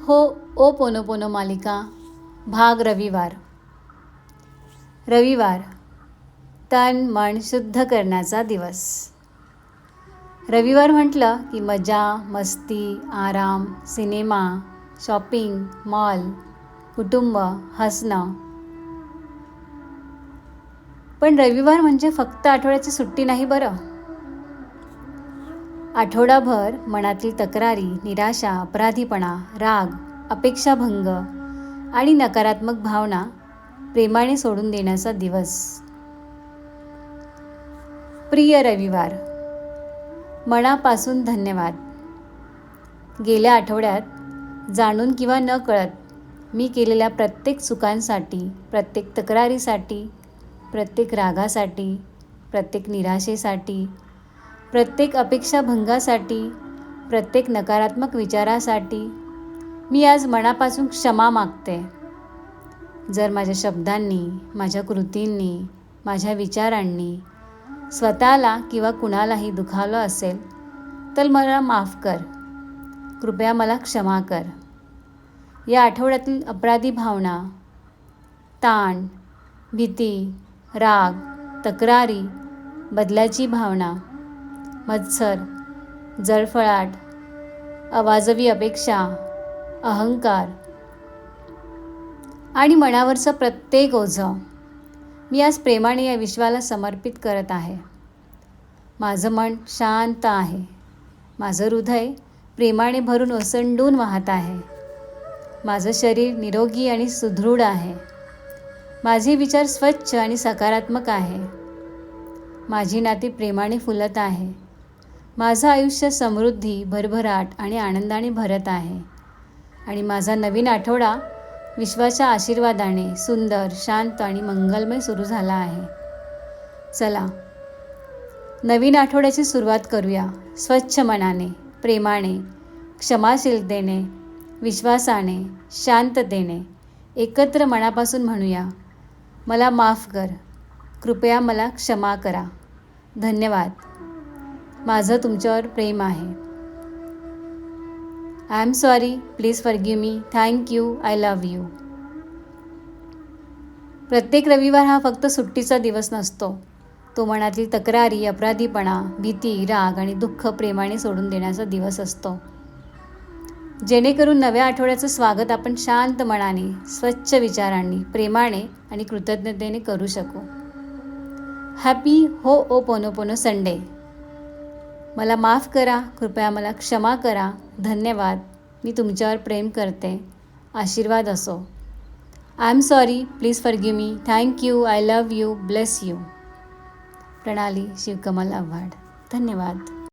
हो ओ पोनो मालिका भाग रविवार. रविवार तन मन शुद्ध करण्याचा दिवस. रविवार म्हटलं की मजा, मस्ती, आराम, सिनेमा, शॉपिंग, मॉल, कुटुंब, हसणं. पण रविवार म्हणजे फक्त आठवड्याची सुट्टी नाही बरं. आठवडाभर मनातील तक्रारी, निराशा, अपराधीपणा, राग, अपेक्षाभंग आणि नकारात्मक भावना प्रेमाने सोडून देण्याचा दिवस. प्रिय रविवार, मनापासून धन्यवाद. गेल्या आठवड्यात जाणून किंवा न कळत मी केलेल्या प्रत्येक चुकांसाठी, प्रत्येक तक्रारीसाठी, प्रत्येक रागासाठी, प्रत्येक निराशेसाठी, प्रत्येक अपेक्षाभंगासाठी, प्रत्येक नकारात्मक विचारासाठी मी आज मनापासून क्षमा मागते. जर माझ्या शब्दांनी, माझ्या कृतींनी, माझ्या विचारांनी स्वतःला किंवा कुणालाही दुखावलं असेल तर मला माफ कर. कृपया मला क्षमा कर. या आठवड्यातील अपराधी भावना, ताण, भीती, राग, तक्रारी, बदलाची भावना, मत्सर, जळफळाट, अवाजवी अपेक्षा, अहंकार आणि मनावरचं प्रत्येक ओझं मी आज प्रेमाने या विश्वाला समर्पित करत आहे. माझं मन शांत आहे. माझं हृदय प्रेमाने भरून ओसंडून वाहत आहे. माझं शरीर निरोगी आणि सुदृढ आहे. माझे विचार स्वच्छ आणि सकारात्मक आहे. माझी नाती प्रेमाने फुलत आहे. माझं आयुष्य समृद्धी, भरभराट आणि आनंदाने भरत आहे. आणि माझा नवीन आठवडा विश्वाच्या आशीर्वादाने सुंदर, शांत आणि मंगलमय सुरू झाला आहे. चला, नवीन आठवड्याची सुरुवात करूया स्वच्छ मनाने, प्रेमाने, क्षमाशीलतेने, विश्वासाने, शांततेने. एकत्र मनापासून म्हणूया, मला माफ कर. कृपया मला क्षमा करा. धन्यवाद. माझं तुमच्यावर प्रेम आहे. I am sorry. Please forgive me. Thank you. I love you. प्रत्येक रविवार हा फक्त सुट्टीचा दिवस नसतो. तो मनातील तक्रारी, अपराधीपणा, भीती, राग आणि दुःख प्रेमाने सोडून देण्याचा दिवस असतो. जेणेकरून नव्या आठवड्याचं स्वागत आपण शांत मनाने, स्वच्छ विचारांनी, प्रेमाने आणि कृतज्ञतेने करू शकू. हॅपी हो ओ पोनो संडे. मला माफ करा. कृपया मला क्षमा करा. धन्यवाद. मी तुमच्यावर प्रेम करते. आशीर्वाद असो. I am sorry. Please forgive me. Thank you. I love you. Bless you. प्रणाली शिवकमल आव्हाड. धन्यवाद.